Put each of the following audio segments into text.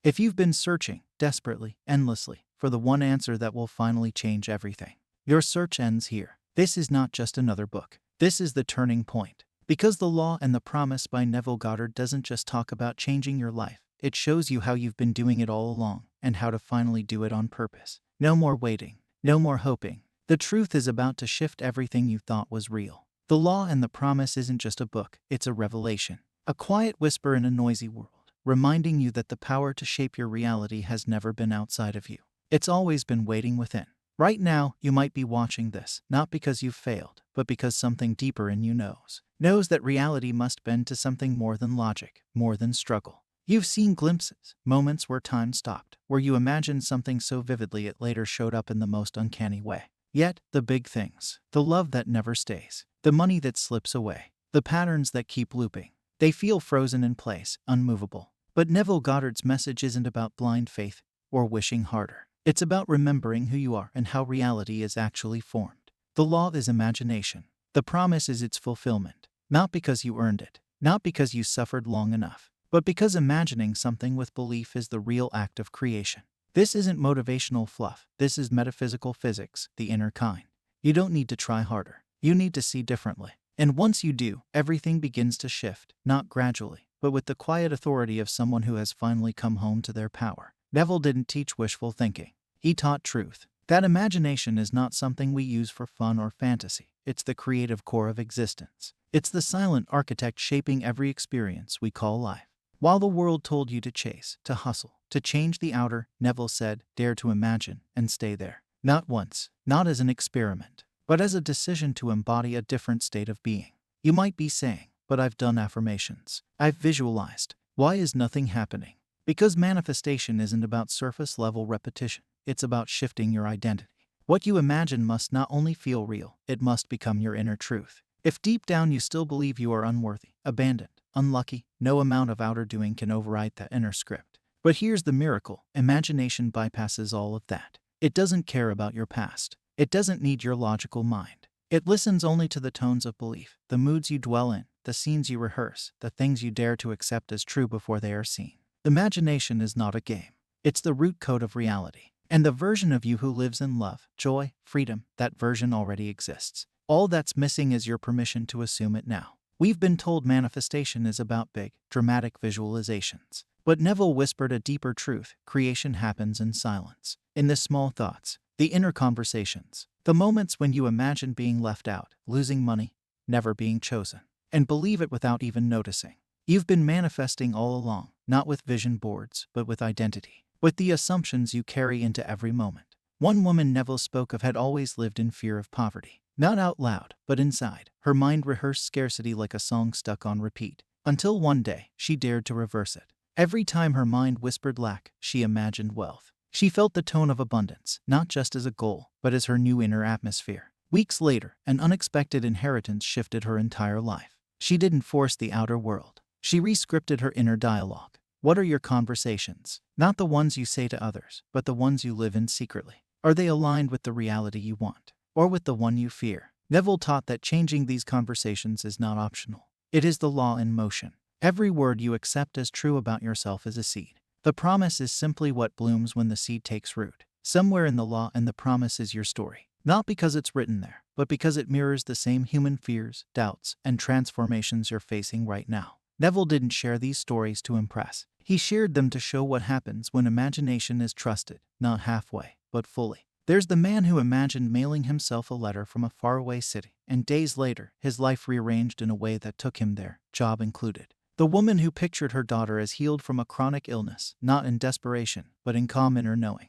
If you've been searching, desperately, endlessly, for the one answer that will finally change everything, your search ends here. This is not just another book. This is the turning point. Because The Law and the Promise by Neville Goddard doesn't just talk about changing your life, it shows you how you've been doing it all along and how to finally do it on purpose. No more waiting. No more hoping. The truth is about to shift everything you thought was real. The Law and the Promise isn't just a book, it's a revelation. A quiet whisper in a noisy world, reminding you that the power to shape your reality has never been outside of you. It's always been waiting within. Right now, you might be watching this, not because you've failed, but because something deeper in you knows that reality must bend to something more than logic, more than struggle. You've seen glimpses, moments where time stopped, where you imagined something so vividly it later showed up in the most uncanny way. Yet, the big things, the love that never stays, the money that slips away, the patterns that keep looping, they feel frozen in place, unmovable. But Neville Goddard's message isn't about blind faith or wishing harder. It's about remembering who you are and how reality is actually formed. The law is imagination. The promise is its fulfillment. Not because you earned it, not because you suffered long enough, but because imagining something with belief is the real act of creation. This isn't motivational fluff. This is metaphysical physics, the inner kind. You don't need to try harder. You need to see differently. And once you do, everything begins to shift, not gradually, but with the quiet authority of someone who has finally come home to their power. Neville didn't teach wishful thinking. He taught truth. That imagination is not something we use for fun or fantasy. It's the creative core of existence. It's the silent architect shaping every experience we call life. While the world told you to chase, to hustle, to change the outer, Neville said, dare to imagine and stay there. Not once, not as an experiment, but as a decision to embody a different state of being. You might be saying, but I've done affirmations. I've visualized. Why is nothing happening? Because manifestation isn't about surface-level repetition. It's about shifting your identity. What you imagine must not only feel real, it must become your inner truth. If deep down you still believe you are unworthy, abandoned, unlucky, no amount of outer doing can override that inner script. But here's the miracle. Imagination bypasses all of that. It doesn't care about your past. It doesn't need your logical mind. It listens only to the tones of belief, the moods you dwell in, the scenes you rehearse, the things you dare to accept as true before they are seen. Imagination is not a game. It's the root code of reality. And the version of you who lives in love, joy, freedom, that version already exists. All that's missing is your permission to assume it now. We've been told manifestation is about big, dramatic visualizations. But Neville whispered a deeper truth. Creation happens in silence. In the small thoughts, the inner conversations, the moments when you imagine being left out, losing money, never being chosen, and believe it without even noticing. You've been manifesting all along, not with vision boards, but with identity, with the assumptions you carry into every moment. One woman Neville spoke of had always lived in fear of poverty. Not out loud, but inside. Her mind rehearsed scarcity like a song stuck on repeat. Until one day, she dared to reverse it. Every time her mind whispered lack, she imagined wealth. She felt the tone of abundance, not just as a goal, but as her new inner atmosphere. Weeks later, an unexpected inheritance shifted her entire life. She didn't force the outer world. She re-scripted her inner dialogue. What are your conversations? Not the ones you say to others, but the ones you live in secretly. Are they aligned with the reality you want? Or with the one you fear? Neville taught that changing these conversations is not optional. It is the law in motion. Every word you accept as true about yourself is a seed. The promise is simply what blooms when the seed takes root. Somewhere in the law and the promise is your story. Not because it's written there, but because it mirrors the same human fears, doubts, and transformations you're facing right now. Neville didn't share these stories to impress. He shared them to show what happens when imagination is trusted, not halfway, but fully. There's the man who imagined mailing himself a letter from a faraway city, and days later, his life rearranged in a way that took him there, job included. The woman who pictured her daughter as healed from a chronic illness, not in desperation, but in calm inner knowing.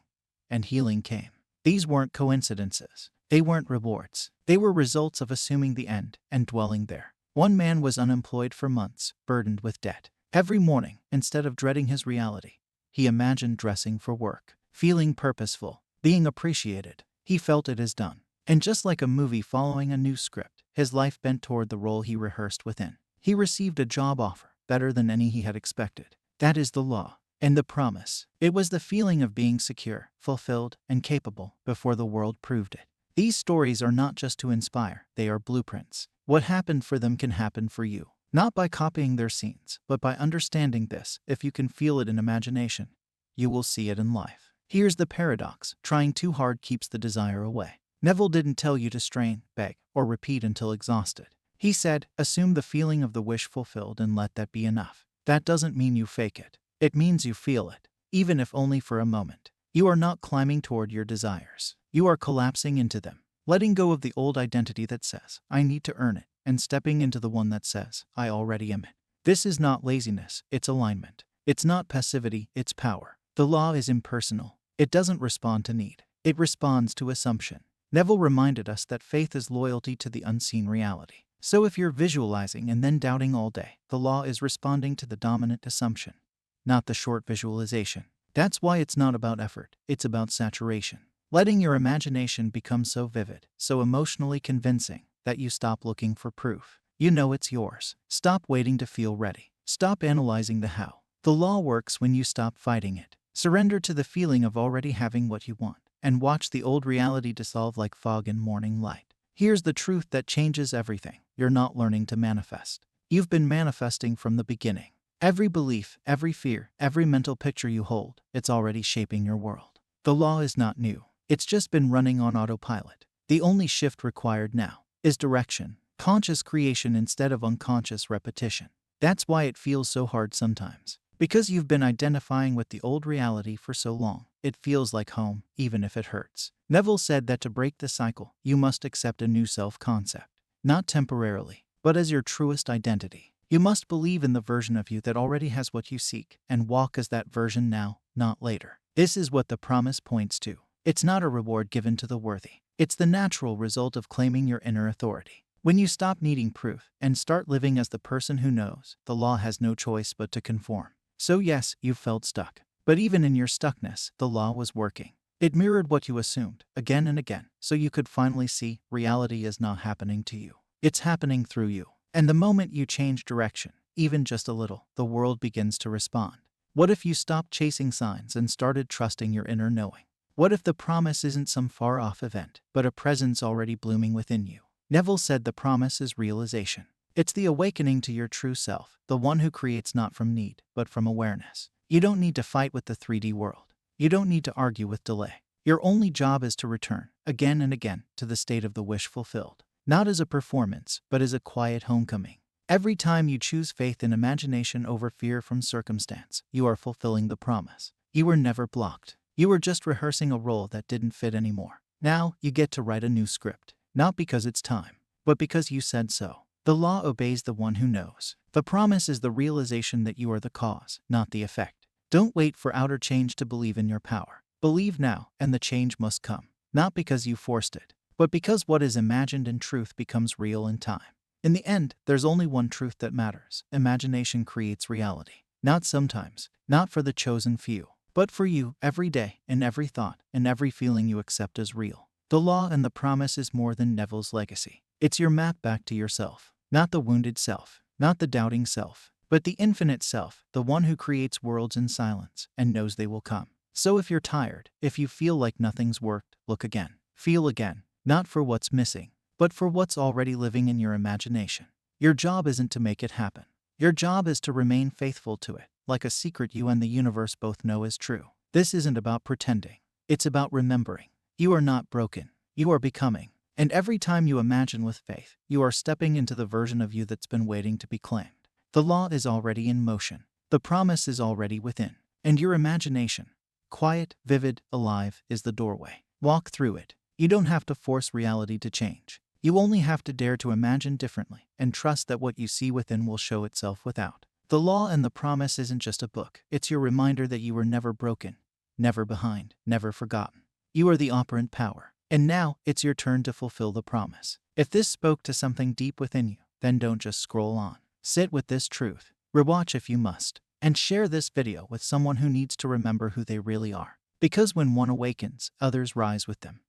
And healing came. These weren't coincidences. They weren't rewards. They were results of assuming the end and dwelling there. One man was unemployed for months, burdened with debt. Every morning, instead of dreading his reality, he imagined dressing for work, feeling purposeful, being appreciated. He felt it as done. And just like a movie following a new script, his life bent toward the role he rehearsed within. He received a job offer, better than any he had expected. That is the law. And the promise. It was the feeling of being secure, fulfilled, and capable before the world proved it. These stories are not just to inspire, they are blueprints. What happened for them can happen for you. Not by copying their scenes, but by understanding this. If you can feel it in imagination, you will see it in life. Here's the paradox: trying too hard keeps the desire away. Neville didn't tell you to strain, beg, or repeat until exhausted. He said, assume the feeling of the wish fulfilled and let that be enough. That doesn't mean you fake it. It means you feel it, even if only for a moment. You are not climbing toward your desires. You are collapsing into them, letting go of the old identity that says, I need to earn it, and stepping into the one that says, I already am it. This is not laziness, it's alignment. It's not passivity, it's power. The law is impersonal. It doesn't respond to need. It responds to assumption. Neville reminded us that faith is loyalty to the unseen reality. So if you're visualizing and then doubting all day, the law is responding to the dominant assumption, not the short visualization. That's why it's not about effort, it's about saturation. Letting your imagination become so vivid, so emotionally convincing, that you stop looking for proof. You know it's yours. Stop waiting to feel ready. Stop analyzing the how. The law works when you stop fighting it. Surrender to the feeling of already having what you want, and watch the old reality dissolve like fog in morning light. Here's the truth that changes everything. You're not learning to manifest. You've been manifesting from the beginning. Every belief, every fear, every mental picture you hold, it's already shaping your world. The law is not new. It's just been running on autopilot. The only shift required now is direction, conscious creation instead of unconscious repetition. That's why it feels so hard sometimes. Because you've been identifying with the old reality for so long, it feels like home, even if it hurts. Neville said that to break the cycle, you must accept a new self-concept. Not temporarily, but as your truest identity. You must believe in the version of you that already has what you seek, and walk as that version now, not later. This is what the promise points to. It's not a reward given to the worthy. It's the natural result of claiming your inner authority. When you stop needing proof and start living as the person who knows, the law has no choice but to conform. So yes, you felt stuck. But even in your stuckness, the law was working. It mirrored what you assumed, again and again, so you could finally see reality is not happening to you. It's happening through you. And the moment you change direction, even just a little, the world begins to respond. What if you stopped chasing signs and started trusting your inner knowing? What if the promise isn't some far-off event, but a presence already blooming within you? Neville said the promise is realization. It's the awakening to your true self, the one who creates not from need, but from awareness. You don't need to fight with the 3D world. You don't need to argue with delay. Your only job is to return, again and again, to the state of the wish fulfilled. Not as a performance, but as a quiet homecoming. Every time you choose faith and imagination over fear from circumstance, you are fulfilling the promise. You were never blocked. You were just rehearsing a role that didn't fit anymore. Now, you get to write a new script. Not because it's time, but because you said so. The law obeys the one who knows. The promise is the realization that you are the cause, not the effect. Don't wait for outer change to believe in your power. Believe now, and the change must come. Not because you forced it, but because what is imagined in truth becomes real in time. In the end, there's only one truth that matters. Imagination creates reality. Not sometimes, not for the chosen few, but for you, every day, in every thought, and every feeling you accept as real. The law and the promise is more than Neville's legacy. It's your map back to yourself. Not the wounded self, not the doubting self, but the infinite self, the one who creates worlds in silence and knows they will come. So if you're tired, if you feel like nothing's worked, look again. Feel again, not for what's missing, but for what's already living in your imagination. Your job isn't to make it happen. Your job is to remain faithful to it, like a secret you and the universe both know is true. This isn't about pretending. It's about remembering. You are not broken. You are becoming. And every time you imagine with faith, you are stepping into the version of you that's been waiting to be claimed. The law is already in motion. The promise is already within. And your imagination, quiet, vivid, alive, is the doorway. Walk through it. You don't have to force reality to change. You only have to dare to imagine differently and trust that what you see within will show itself without. The law and the promise isn't just a book. It's your reminder that you were never broken, never behind, never forgotten. You are the operant power. And now, it's your turn to fulfill the promise. If this spoke to something deep within you, then don't just scroll on. Sit with this truth. Rewatch if you must. And share this video with someone who needs to remember who they really are. Because when one awakens, others rise with them.